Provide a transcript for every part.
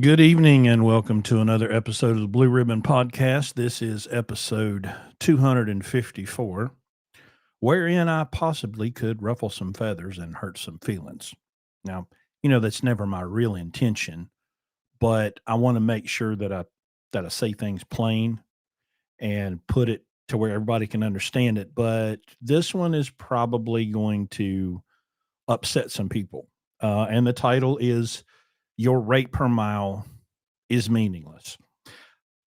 Good evening and welcome to another episode of the Blue Ribbon Podcast. This is episode 254, wherein I possibly could ruffle some feathers and hurt some feelings. Now, that's never my real intention, but I want to make sure that I say things plain and put it to where everybody can understand it. But this one is probably going to upset some people. And the title is Your Rate Per Mile is Meaningless.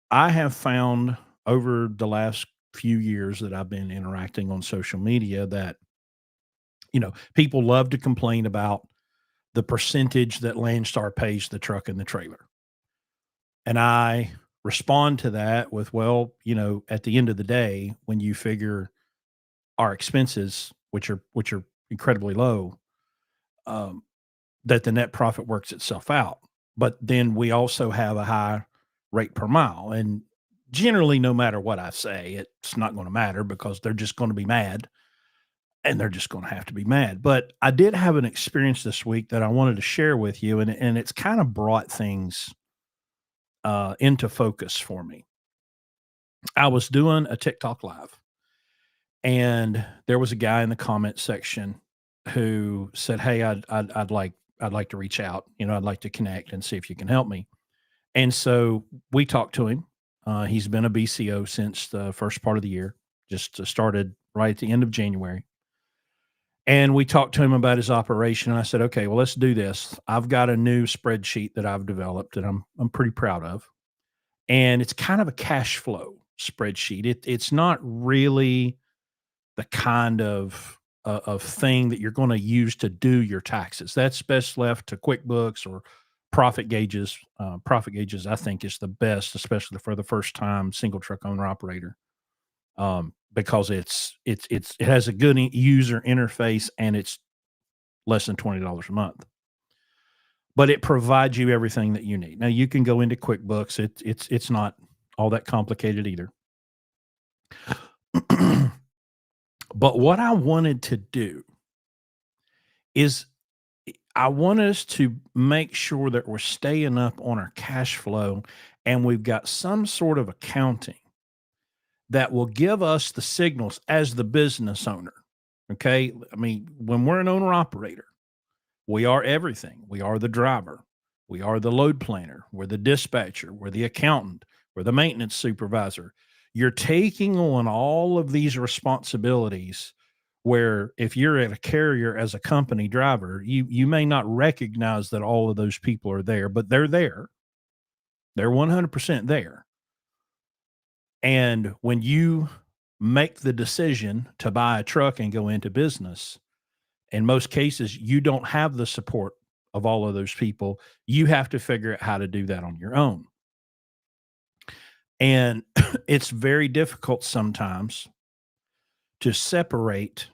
I have found over the last few years that I've been interacting on social media that, people love to complain about the percentage that Landstar pays the truck and the trailer. And I respond to that with, well, at the end of the day, when you figure our expenses, which are incredibly low, um, that the net profit works itself out. But then we also have a high rate per mile. And generally, no matter what I say, it's not going to matter because they're just going to be mad and they're just going to have to be mad. But I did have an experience this week that I wanted to share with you, and it's kind of brought things into focus for me. I was doing a TikTok live, and there was a guy in the comment section who said, "Hey, I'd like to reach out. I'd like to connect and see if you can help me." And so we talked to him. He's been a BCO since the first part of the year, just started right at the end of January. And we talked to him about his operation. And I said, okay, well, let's do this. I've got a new spreadsheet that I've developed that I'm pretty proud of. And it's kind of a cash flow spreadsheet. It's not really the kind of thing that you're going to use to do your taxes. That's best left to QuickBooks or profit gauges. Profit gauges, I think, is the best, especially for the first time single truck owner operator, because it has a good user interface and it's less than $20 a month. But it provides you everything that you need. Now you can go into QuickBooks. It's not all that complicated either. But what I wanted to do is I want us to make sure that we're staying up on our cash flow and we've got some sort of accounting that will give us the signals as the business owner. Okay. I mean, when we're an owner operator, we are everything. We are the driver, we are the load planner, we're the dispatcher, we're the accountant, we're the maintenance supervisor. You're taking on all of these responsibilities where if you're at a carrier as a company driver, you may not recognize that all of those people are there, but they're there. They're 100% there. And when you make the decision to buy a truck and go into business, in most cases, you don't have the support of all of those people. You have to figure out how to do that on your own. And it's very difficult sometimes to separate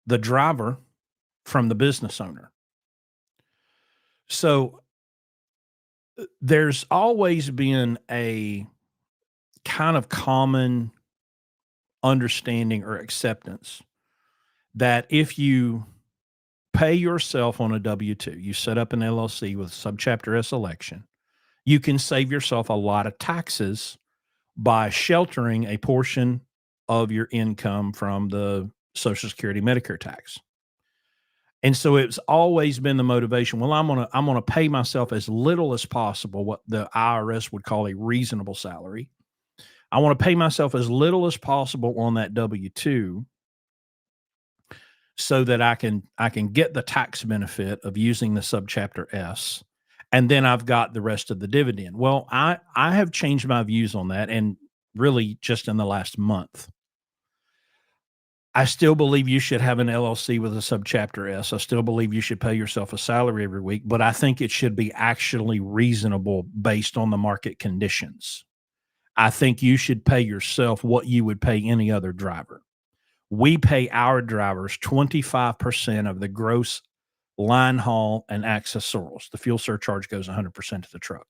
the driver from the business owner. So there's always been a kind of common understanding or acceptance that if you pay yourself on a W 2, you set up an LLC with subchapter S election, you can save yourself a lot of taxes by sheltering a portion of your income from the Social Security Medicare tax. And so it's always been the motivation. Well, I'm gonna pay myself as little as possible, what the IRS would call a reasonable salary. I want to pay myself as little as possible on that W 2 so that I can get the tax benefit of using the subchapter S, and then I've got the rest of the dividend. Well, I have changed my views on that, and really just in the last month. I still believe you should have an LLC with a subchapter S. I still believe you should pay yourself a salary every week, but I think it should be actually reasonable based on the market conditions. I think you should pay yourself what you would pay any other driver. We pay our drivers 25% of the gross line haul and accessorials. The fuel surcharge goes 100% to the truck.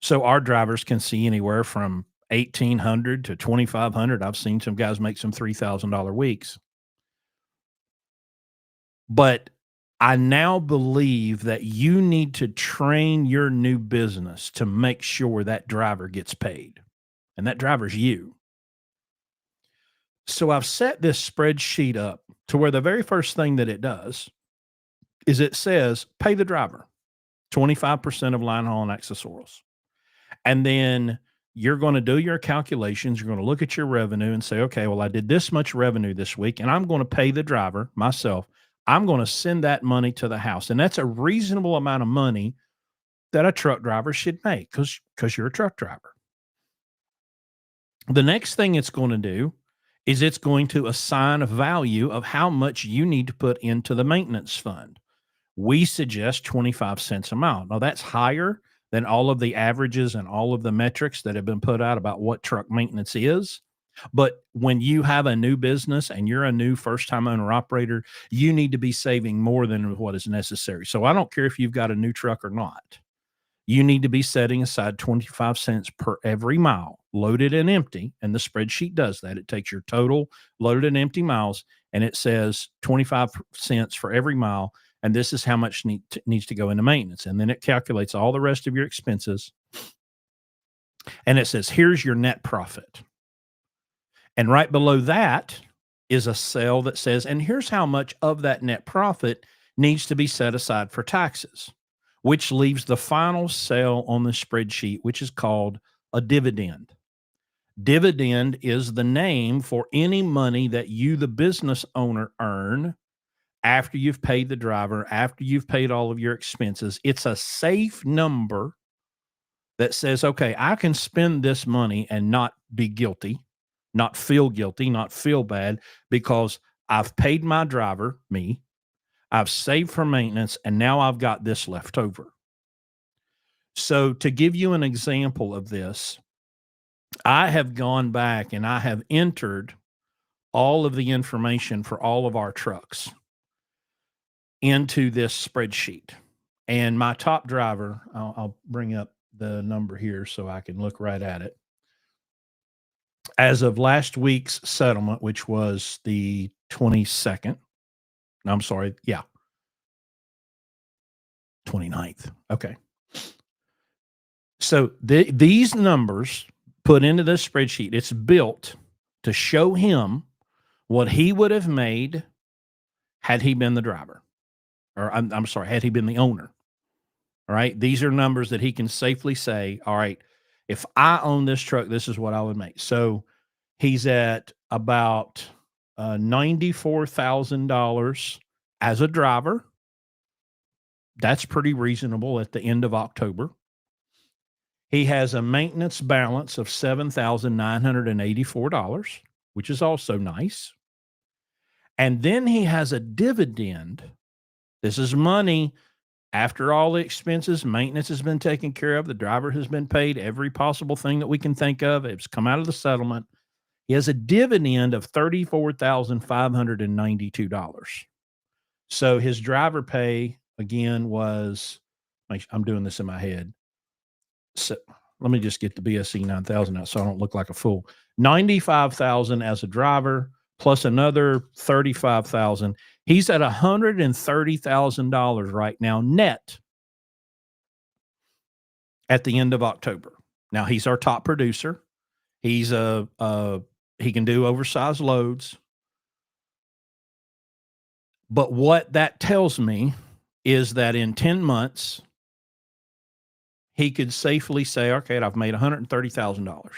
So our drivers can see anywhere from 1,800 to 2,500. I've seen some guys make some $3,000 weeks. But I now believe that you need to train your new business to make sure that driver gets paid, and that driver's you. So I've set this spreadsheet up to where the very first thing that it does is it says, pay the driver 25% of line haul and accessorials. And then you're going to do your calculations. You're going to look at your revenue and say, okay, well, I did this much revenue this week, and I'm going to pay the driver myself. I'm going to send that money to the house. And that's a reasonable amount of money that a truck driver should make because you're a truck driver. The next thing it's going to do is it's going to assign a value of how much you need to put into the maintenance fund. We suggest 25 cents a mile. Now, that's higher than all of the averages and all of the metrics that have been put out about what truck maintenance is. But when you have a new business and you're a new first-time owner operator, you need to be saving more than what is necessary. So I don't care if you've got a new truck or not. You need to be setting aside 25 cents per every mile, loaded and empty. And the spreadsheet does that. It takes your total loaded and empty miles, and it says 25 cents for every mile. And this is how much needs to go into maintenance. And then it calculates all the rest of your expenses. And it says, here's your net profit. And right below that is a cell that says, and here's how much of that net profit needs to be set aside for taxes, which leaves the final cell on the spreadsheet, which is called a dividend. Dividend is the name for any money that you, the business owner, earn after you've paid the driver, after you've paid all of your expenses. It's a safe number that says, okay, I can spend this money and not be guilty, not feel guilty, not feel bad, because I've paid my driver, me, I've saved for maintenance, and now I've got this left over. So to give you an example of this, I have gone back and I have entered all of the information for all of our trucks into this spreadsheet. And my top driver, I'll bring up the number here so I can look right at it. As of last week's settlement, which was the 22nd, no, I'm sorry, yeah, 29th. Okay. So these numbers put into this spreadsheet, it's built to show him what he would have made had he been the driver. Or I'm sorry, had he been the owner. All right. These are numbers that he can safely say, all right, if I own this truck, this is what I would make. So he's at about $94,000 as a driver. That's pretty reasonable at the end of October. He has a maintenance balance of $7,984, which is also nice. And then he has a dividend. This is money after all the expenses, maintenance has been taken care of. The driver has been paid every possible thing that we can think of. It's come out of the settlement. He has a dividend of $34,592. So his driver pay again was, I'm doing this in my head. So let me just get the BSC 9000 out so I don't look like a fool. 95,000 as a driver plus another 35,000. He's at $130,000 right now net at the end of October. Now he's our top producer. He's he can do oversized loads. But what that tells me is that in 10 months, he could safely say, okay, I've made $130,000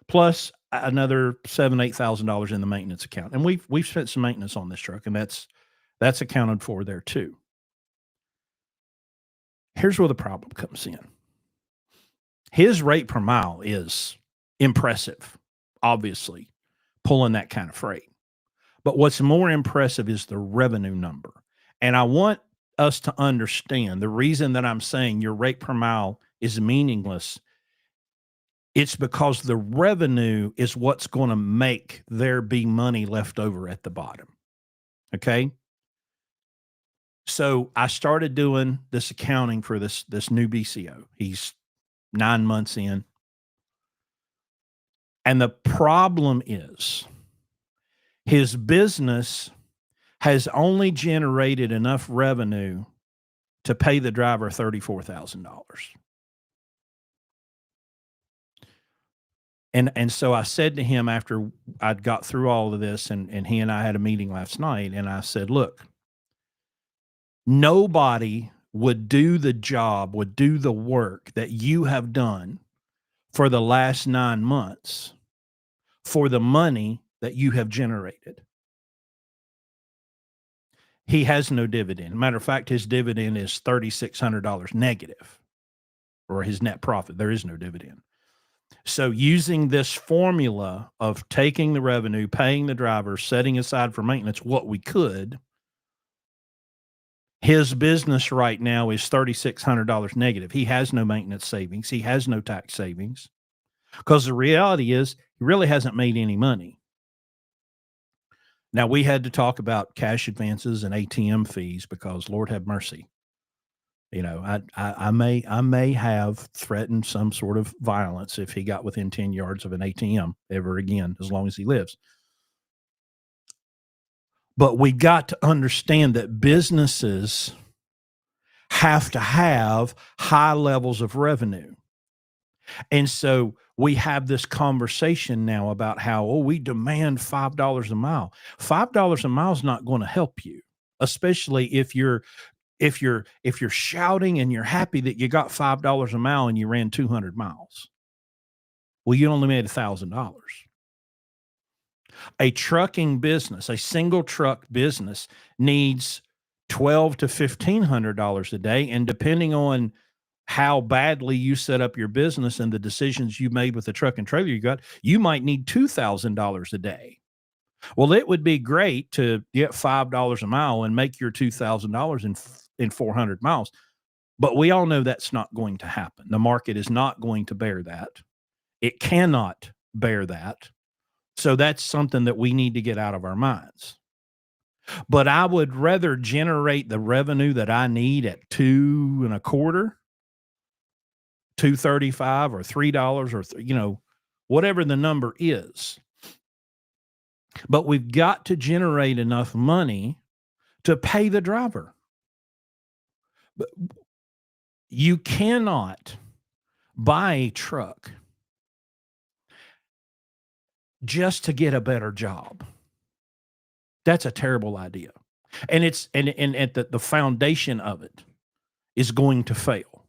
plus another $7,000, $8,000 in the maintenance account. And we've spent some maintenance on this truck, and that's accounted for there too. Here's where the problem comes in. His rate per mile is impressive, obviously, pulling that kind of freight. But what's more impressive is the revenue number. And I want us to understand the reason that I'm saying your rate per mile is meaningless. It's because the revenue is what's going to make there be money left over at the bottom. Okay. So I started doing this accounting for this new BCO. He's 9 months in. And the problem is his business has only generated enough revenue to pay the driver $34,000. And so I said to him after I'd got through all of this, and he and I had a meeting last night, and I said, "Look, nobody would do the job, would do the work that you have done for the last 9 months for the money that you have generated." He has no dividend. Matter of fact, his dividend is $3,600 negative, or his net profit. There is no dividend. So using this formula of taking the revenue, paying the driver, setting aside for maintenance what we could, his business right now is $3,600 negative. He has no maintenance savings. He has no tax savings, because the reality is he really hasn't made any money. Now, we had to talk about cash advances and ATM fees because, Lord have mercy, I may have threatened some sort of violence if he got within 10 yards of an ATM ever again, as long as he lives. But we got to understand that businesses have to have high levels of revenue. And so we have this conversation now about how, we demand $5 a mile. $5 a mile is not going to help you, especially if you're shouting and you're happy that you got $5 a mile and you ran 200 miles. Well, you only made $1,000. A trucking business, a single truck business, needs $1,200 to $1,500 a day, and depending on how badly you set up your business and the decisions you made with the truck and trailer you got, you might need $2,000 a day. Well, it would be great to get $5 a mile and make your $2,000 in 400 miles. But we all know that's not going to happen. The market is not going to bear that. It cannot bear that. So that's something that we need to get out of our minds. But I would rather generate the revenue that I need at $2.25, $2.35, or $3, or whatever the number is. But we've got to generate enough money to pay the driver. But you cannot buy a truck just to get a better job. That's a terrible idea. And it's at the foundation of it is going to fail.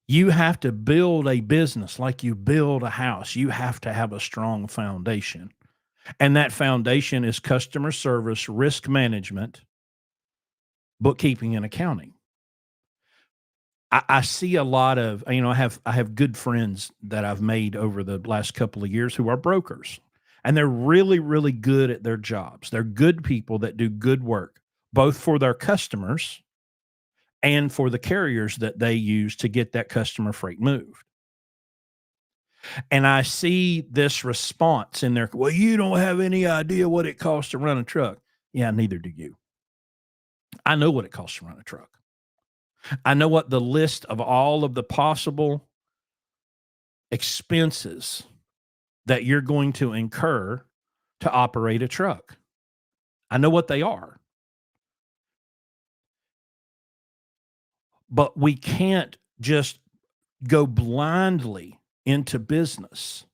You have to build a business like you build a house. You have to have a strong foundation. And that foundation is customer service, risk management, bookkeeping, and accounting. I see a lot of, I have good friends that I've made over the last couple of years who are brokers, and they're really, really good at their jobs. They're good people that do good work, both for their customers and for the carriers that they use to get that customer freight moved. And I see this response in there. Well, you don't have any idea what it costs to run a truck. Yeah, neither do you. I know what it costs to run a truck. I know what the list of all of the possible expenses that you're going to incur to operate a truck. I know what they are. But we can't just go blindly into business,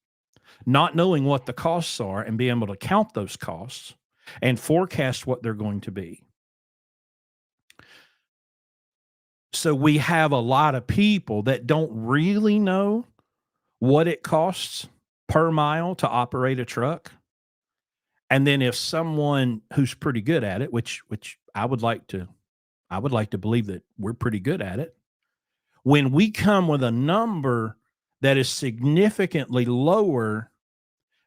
not knowing what the costs are and be able to count those costs and forecast what they're going to be. So we have a lot of people that don't really know what it costs per mile to operate a truck. And then if someone who's pretty good at it, which I would like to believe that we're pretty good at it, when we come with a number that is significantly lower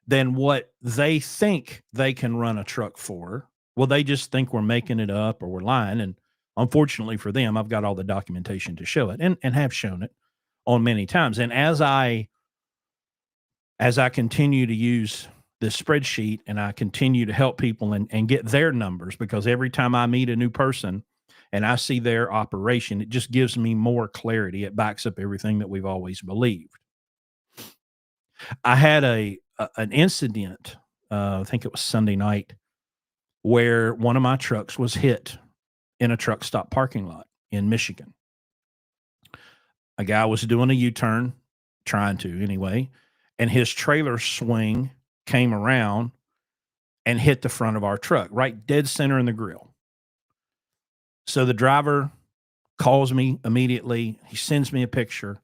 than what they think they can run a truck for, well, they just think we're making it up or we're lying. And unfortunately for them, I've got all the documentation to show it, and have shown it on many times. And as I continue to use this spreadsheet and I continue to help people and get their numbers, because every time I meet a new person and I see their operation, it just gives me more clarity. It backs up everything that we've always believed. I had an incident, I think it was Sunday night. where one of my trucks was hit in a truck stop parking lot in Michigan. A guy was doing a U-turn, trying to anyway, and his trailer swing came around and hit the front of our truck, right dead center in the grill. So the driver calls me immediately. He sends me a picture.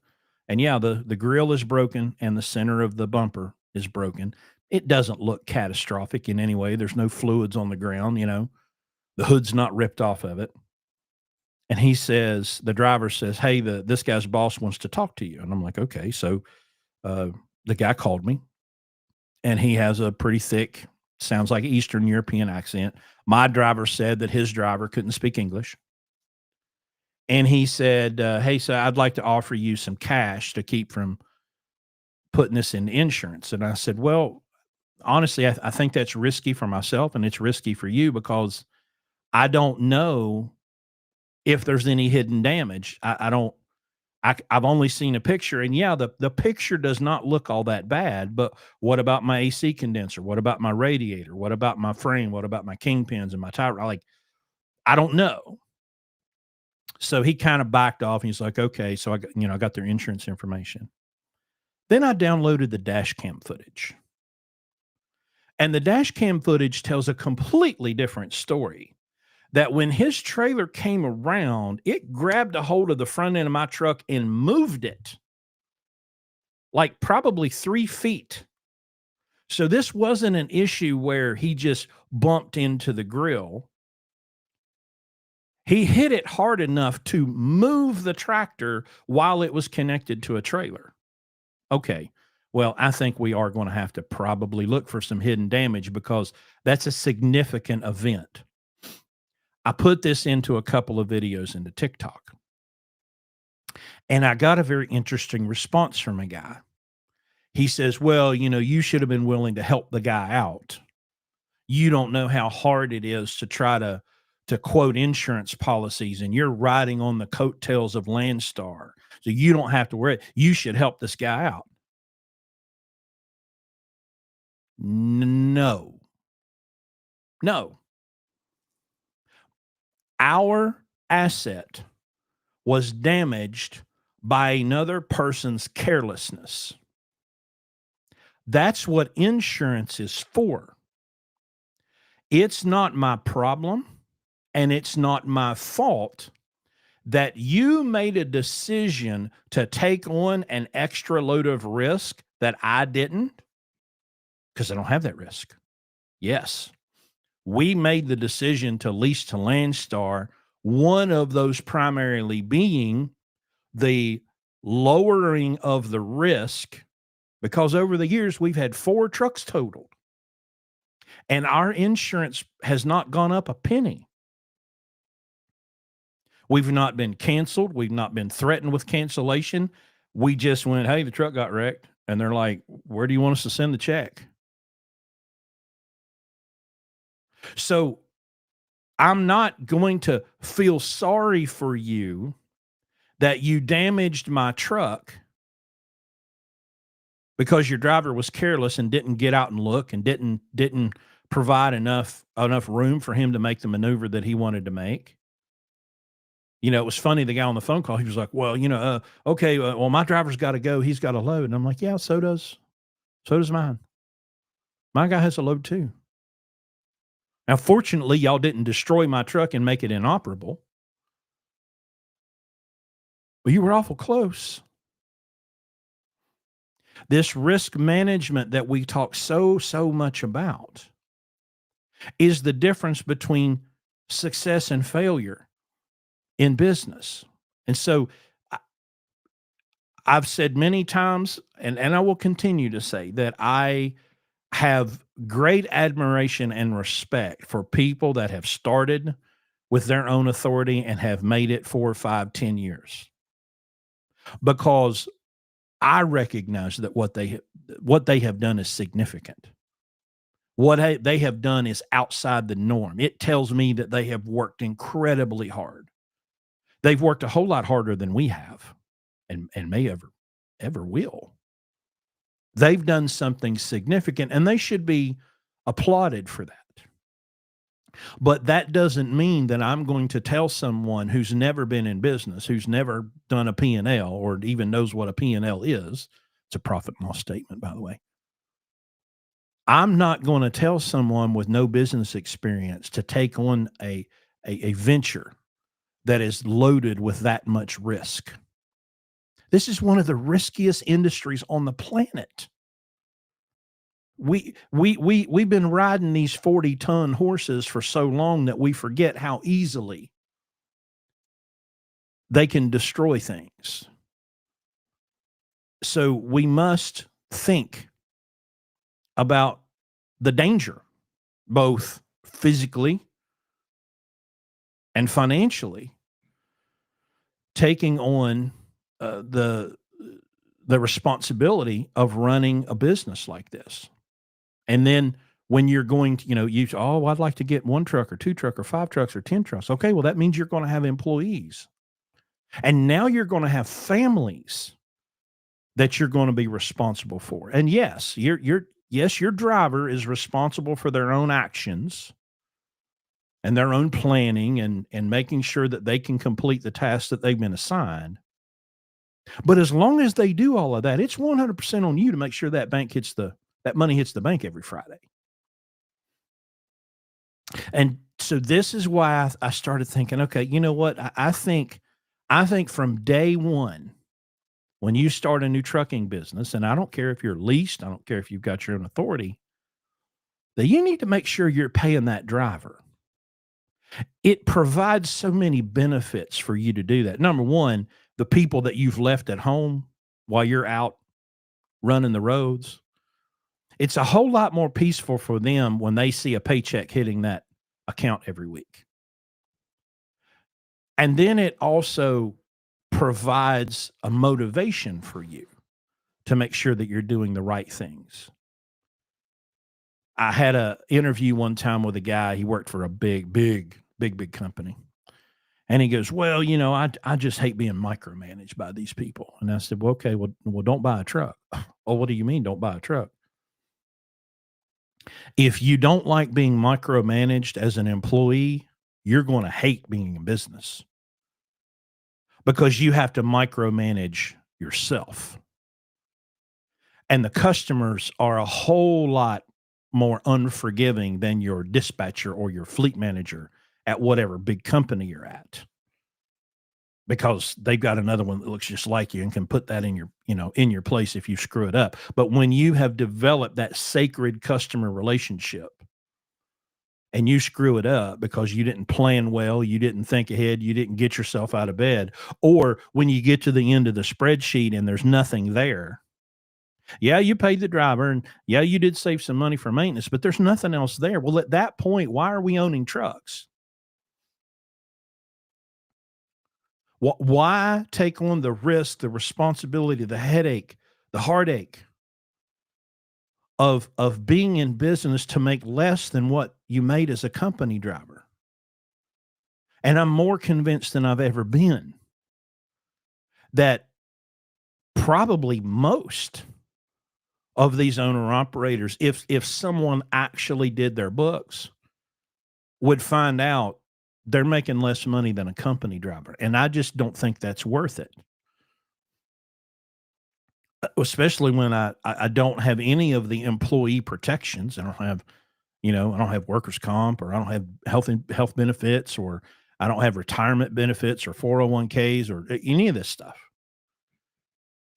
And yeah, the grill is broken and the center of the bumper is broken. It doesn't look catastrophic in any way. There's no fluids on the ground, The hood's not ripped off of it. And the driver says, "Hey, this guy's boss wants to talk to you." And I'm like, "Okay." So the guy called me, and he has a pretty thick, sounds like Eastern European accent. My driver said that his driver couldn't speak English. And he said, "Hey, so I'd like to offer you some cash to keep from putting this in insurance." And I said, "Well, honestly, I think that's risky for myself and it's risky for you because I don't know if there's any hidden damage. I've only seen a picture, and yeah, the picture does not look all that bad, but what about my AC condenser? What about my radiator? What about my frame? What about my kingpins and my tire? Like, I don't know." So he kind of backed off and he's like, "Okay." So I got their insurance information. Then I downloaded the dash cam footage. And the dash cam footage tells a completely different story. That when his trailer came around, it grabbed a hold of the front end of my truck and moved it like probably 3 feet. So this wasn't an issue where he just bumped into the grill. He hit it hard enough to move the tractor while it was connected to a trailer. Okay. Well, I think we are going to have to probably look for some hidden damage because that's a significant event. I put this into a couple of videos into TikTok, and I got a very interesting response from a guy. He says, "Well, you should have been willing to help the guy out. You don't know how hard it is to try to quote insurance policies, and you're riding on the coattails of Landstar, so you don't have to worry. You should help this guy out." No. No. Our asset was damaged by another person's carelessness. That's what insurance is for. It's not my problem and it's not my fault that you made a decision to take on an extra load of risk that I didn't, because I don't have that risk. Yes, we made the decision to lease to Landstar, one of those primarily being the lowering of the risk, because over the years we've had 4 trucks totaled and our insurance has not gone up a penny. We've not been canceled. We've not been threatened with cancellation. We just went, "Hey, the truck got wrecked." And they're like, "Where do you want us to send the check?" So I'm not going to feel sorry for you that you damaged my truck because your driver was careless and didn't get out and look and didn't provide enough room for him to make the maneuver that he wanted to make. It was funny. The guy on the phone call, he was like, "Well, okay, well, my driver's got to go. He's got a load." And I'm like, "Yeah, so does mine. My guy has a load too." Now, fortunately, y'all didn't destroy my truck and make it inoperable. Well, you were awful close. This risk management that we talk so much about is the difference between success and failure in business. And so I've said many times, and I will continue to say, that I have great admiration and respect for people that have started with their own authority and have made it 4, 5, 10 years. Because I recognize that what they have done is significant. What they have done is outside the norm. It tells me that they have worked incredibly hard. They've worked a whole lot harder than we have and may ever will. They've done something significant, and they should be applauded for that. But that doesn't mean that I'm going to tell someone who's never been in business, who's never done a P&L or even knows what a P&L is. It's a profit and loss statement, by the way. I'm not going to tell someone with no business experience to take on a venture that is loaded with that much risk. This is one of the riskiest industries on the planet. We've been riding these 40-ton horses for so long that we forget how easily they can destroy things. So we must think about the danger, both physically and financially, taking on the responsibility of running a business like this. And then when you're going to, I'd like to get 1 truck or 2 truck or 5 trucks or 10 trucks. Okay, well, that means you're going to have employees. And now you're going to have families that you're going to be responsible for. And yes, your driver is responsible for their own actions and their own planning and making sure that they can complete the tasks that they've been assigned. But as long as they do all of that, it's 100% on you to make sure that money hits the bank every Friday. And so this is why I started thinking, okay, you know what? I think from day one, when you start a new trucking business, and I don't care if you're leased, I don't care if you've got your own authority, that you need to make sure you're paying that driver. It provides so many benefits for you to do that. Number one, the people that you've left at home while you're out running the roads, it's a whole lot more peaceful for them when they see a paycheck hitting that account every week. And then it also provides a motivation for you to make sure that you're doing the right things. I had a interview one time with a guy. He worked for a big company. And he goes, well, I just hate being micromanaged by these people. And I said, well, okay, well, don't buy a truck. Oh, what do you mean don't buy a truck? If you don't like being micromanaged as an employee, you're going to hate being in business because you have to micromanage yourself. And the customers are a whole lot more unforgiving than your dispatcher or your fleet manager at whatever big company you're at, because they've got another one that looks just like you and can put that in your place if you screw it up. But when you have developed that sacred customer relationship and you screw it up because you didn't plan well, you didn't think ahead, you didn't get yourself out of bed, or when you get to the end of the spreadsheet and there's nothing there, yeah, you paid the driver and yeah, you did save some money for maintenance, but there's nothing else there. Well, at that point, why are we owning trucks? Why take on the risk, the responsibility, the headache, the heartache of being in business to make less than what you made as a company driver? And I'm more convinced than I've ever been that probably most of these owner operators, if someone actually did their books, would find out they're making less money than a company driver. And I just don't think that's worth it. Especially when I don't have any of the employee protections. I don't have, I don't have workers' comp, or I don't have health benefits, or I don't have retirement benefits or 401ks or any of this stuff.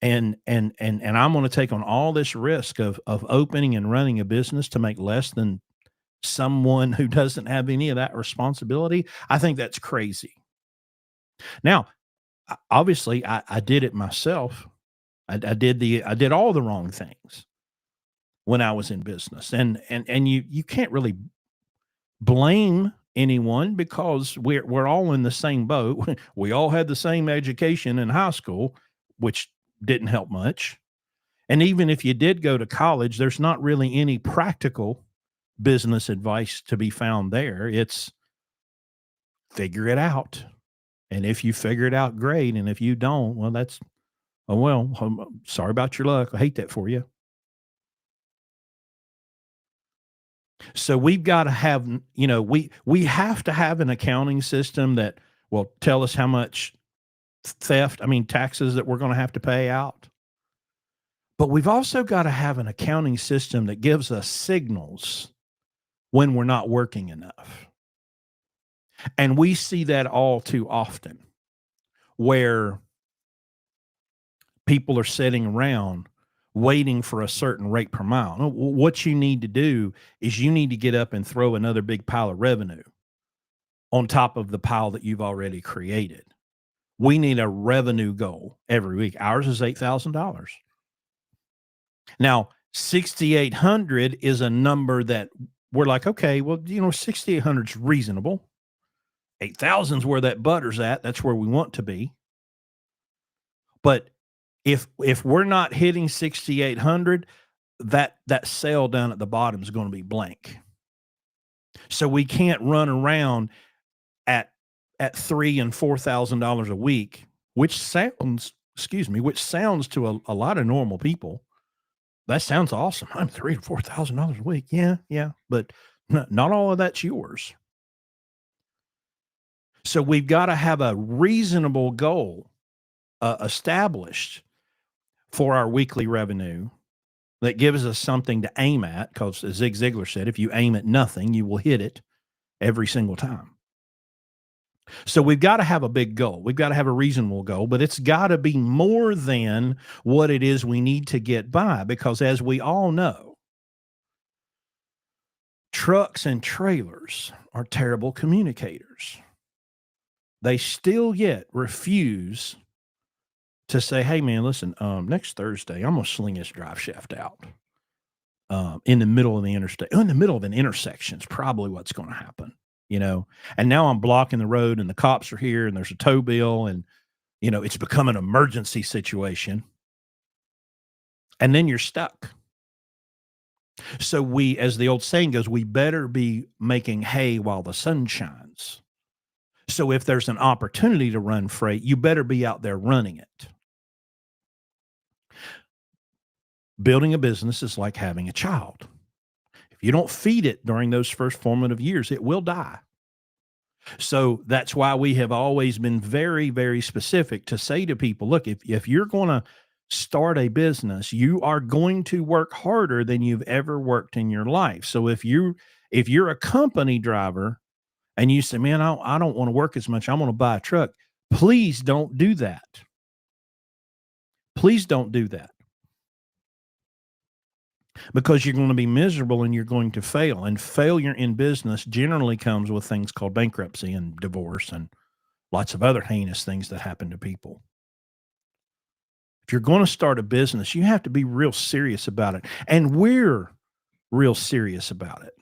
And I'm going to take on all this risk of opening and running a business to make less than someone who doesn't have any of that responsibility. I think that's crazy. Now, obviously, I did it myself. I did all the wrong things when I was in business, and you can't really blame anyone because we're all in the same boat. We all had the same education in high school, which didn't help much. And even if you did go to college, there's not really any practical business advice to be found there. It's figure it out. And if you figure it out, great. And if you don't, well, I'm sorry about your luck. I hate that for you. So we've got to have, we have to have an accounting system that will tell us how much taxes that we're going to have to pay out. But we've also got to have an accounting system that gives us signals when we're not working enough. And we see that all too often where people are sitting around waiting for a certain rate per mile. No, what you need to do is you need to get up and throw another big pile of revenue on top of the pile that you've already created. We need a revenue goal every week. Ours is $8,000. Now, 6,800 is a number that we're like, okay, well, 6,800 is reasonable. 8,000 is where that butter's at. That's where we want to be. But if we're not hitting 6,800, that sale down at the bottom is going to be blank. So we can't run around at $3,000 and $4,000 a week, which sounds to a lot of normal people. That sounds awesome. I'm $3,000 to $4,000 a week. Yeah, but not all of that's yours. So we've got to have a reasonable goal established for our weekly revenue that gives us something to aim at. Because as Zig Ziglar said, if you aim at nothing, you will hit it every single time. So we've got to have a big goal. We've got to have a reasonable goal, but it's got to be more than what it is we need to get by. Because as we all know, trucks and trailers are terrible communicators. They still yet refuse to say, hey, man, listen, next Thursday, I'm going to sling this drive shaft out in the middle of the interstate. In the middle of an intersection is probably what's going to happen, And now I'm blocking the road and the cops are here and there's a tow bill and, it's become an emergency situation. And then you're stuck. So we, as the old saying goes, we better be making hay while the sun shines. So if there's an opportunity to run freight, you better be out there running it. Building a business is like having a child. If you don't feed it during those first formative years, it will die. So that's why we have always been very, very specific to say to people, look, if you're going to start a business, you are going to work harder than you've ever worked in your life. So if you're a company driver and you say, man, I don't want to work as much, I want to buy a truck, please don't do that. Please don't do that. Because you're going to be miserable and you're going to fail. And failure in business generally comes with things called bankruptcy and divorce and lots of other heinous things that happen to people. If you're going to start a business, you have to be real serious about it. And we're real serious about it.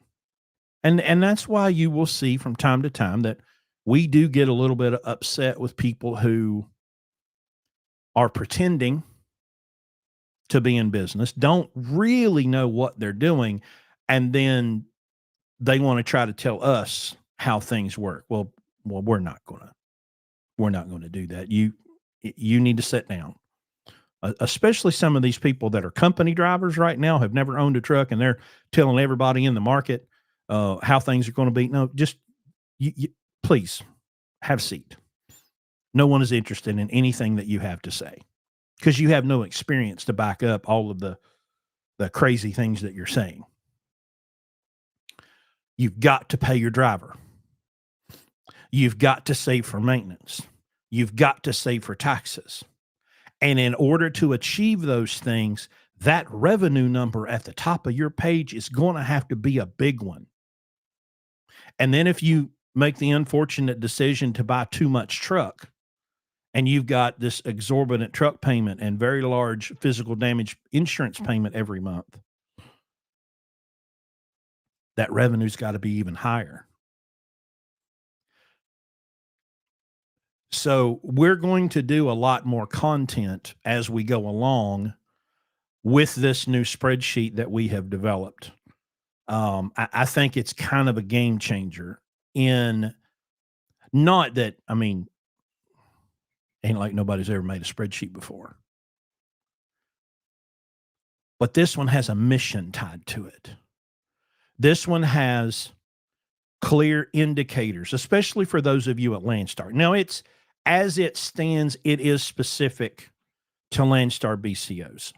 And that's why you will see from time to time that we do get a little bit upset with people who are pretending to be in business, don't really know what they're doing, and then they want to try to tell us how things work. Well, we're not going to do that. You need to sit down. Especially some of these people that are company drivers right now, have never owned a truck, and they're telling everybody in the market how things are going to be. No, just please have a seat. No one is interested in anything that you have to say, because you have no experience to back up all of the crazy things that you're saying. You've got to pay your driver. You've got to save for maintenance. You've got to save for taxes. And in order to achieve those things, that revenue number at the top of your page is going to have to be a big one. And then if you make the unfortunate decision to buy too much truck, and you've got this exorbitant truck payment and very large physical damage insurance payment every month, that revenue's got to be even higher. So we're going to do a lot more content as we go along with this new spreadsheet that we have developed. I think it's kind of a game changer in, not that, ain't like nobody's ever made a spreadsheet before. But this one has a mission tied to it. This one has clear indicators, especially for those of you at Landstar. Now, it's as it stands, it is specific to Landstar BCOs.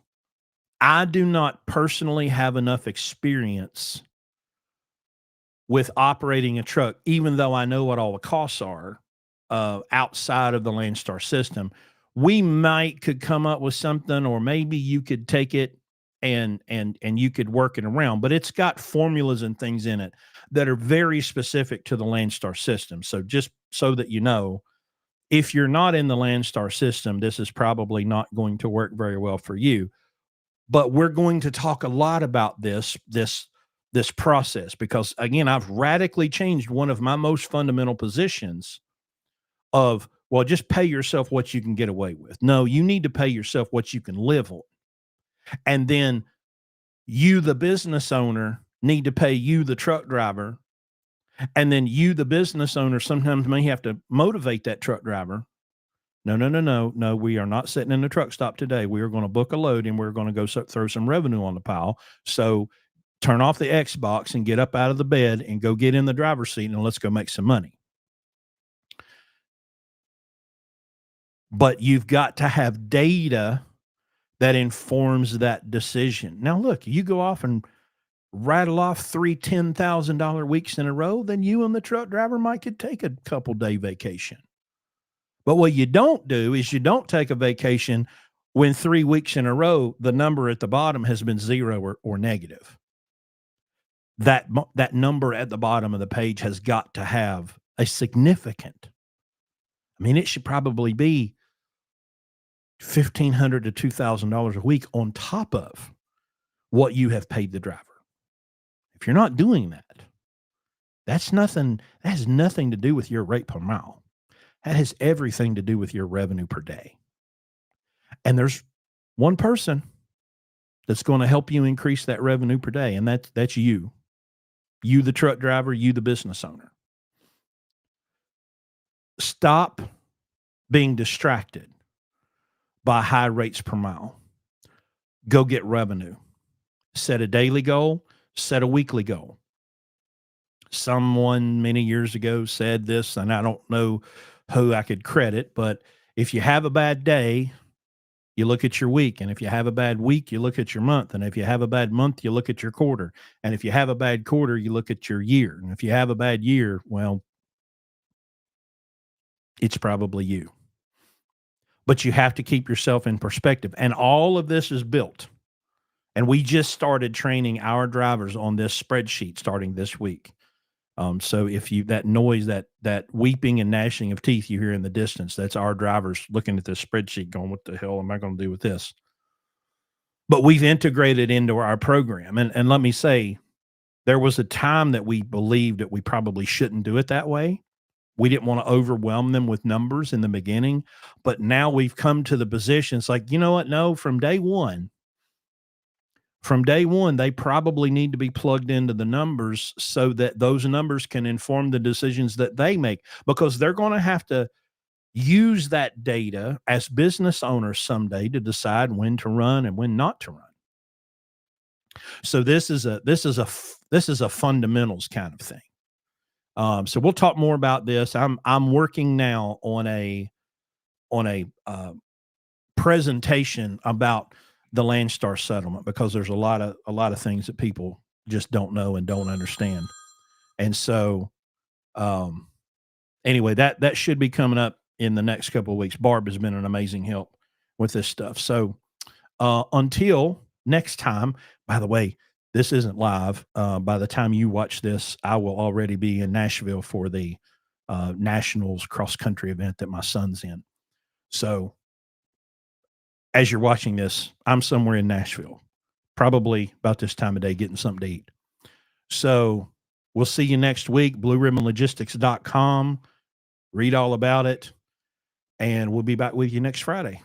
I do not personally have enough experience with operating a truck, even though I know what all the costs are outside of the Landstar system. We could come up with something, or maybe you could take it and you could work it around, but it's got formulas and things in it that are very specific to the Landstar system. So just so that you know, if you're not in the Landstar system, this is probably not going to work very well for you. But we're going to talk a lot about this process, because again, I've radically changed one of my most fundamental positions of, well, just pay yourself what you can get away with. No, you need to pay yourself what you can live on. And then you, the business owner, need to pay you, the truck driver. And then you, the business owner, sometimes may have to motivate that truck driver. No. We are not sitting in the truck stop today. We are going to book a load and we're going to go throw some revenue on the pile. So turn off the Xbox and get up out of the bed and go get in the driver's seat and let's go make some money. But you've got to have data that informs that decision. Now, look, you go off and rattle off 3 $10,000 weeks in a row, then you and the truck driver could take a couple day vacation. But what you don't do is you don't take a vacation when 3 weeks in a row, the number at the bottom has been 0 or negative. That number at the bottom of the page has got to have a significant. I mean, it should probably be $1,500 to $2,000 a week on top of what you have paid the driver. If you're not doing that, that has nothing to do with your rate per mile. That has everything to do with your revenue per day. And there's one person that's going to help you increase that revenue per day, and that's you. You, the truck driver, you, the business owner. Stop being distracted by high rates per mile. Go get revenue. Set a daily goal, set a weekly goal. Someone many years ago said this, and I don't know who I could credit, but if you have a bad day, you look at your week. And if you have a bad week, you look at your month. And if you have a bad month, you look at your quarter. And if you have a bad quarter, you look at your year. And if you have a bad year, well, it's probably you. But you have to keep yourself in perspective. And all of this is built. And we just started training our drivers on this spreadsheet starting this week. So if that noise, that weeping and gnashing of teeth you hear in the distance, that's our drivers looking at this spreadsheet going, what the hell am I going to do with this? But we've integrated into our program. And let me say, there was a time that we believed that we probably shouldn't do it that way. We didn't want to overwhelm them with numbers in the beginning. But now we've come to the position, it's like, you know what? No, from day one, they probably need to be plugged into the numbers so that those numbers can inform the decisions that they make, because they're going to have to use that data as business owners someday to decide when to run and when not to run. So this is a fundamentals kind of thing. So we'll talk more about this. I'm working now on a presentation about the Landstar settlement, because there's a lot of things that people just don't know and don't understand. And so, anyway, that should be coming up in the next couple of weeks. Barb has been an amazing help with this stuff. So, until next time, by the way, this isn't live. By the time you watch this, I will already be in Nashville for the Nationals cross country event that my son's in. So, as you're watching this, I'm somewhere in Nashville, probably about this time of day, getting something to eat. So we'll see you next week, blueribbonlogistics.com. Read all about it, and we'll be back with you next Friday.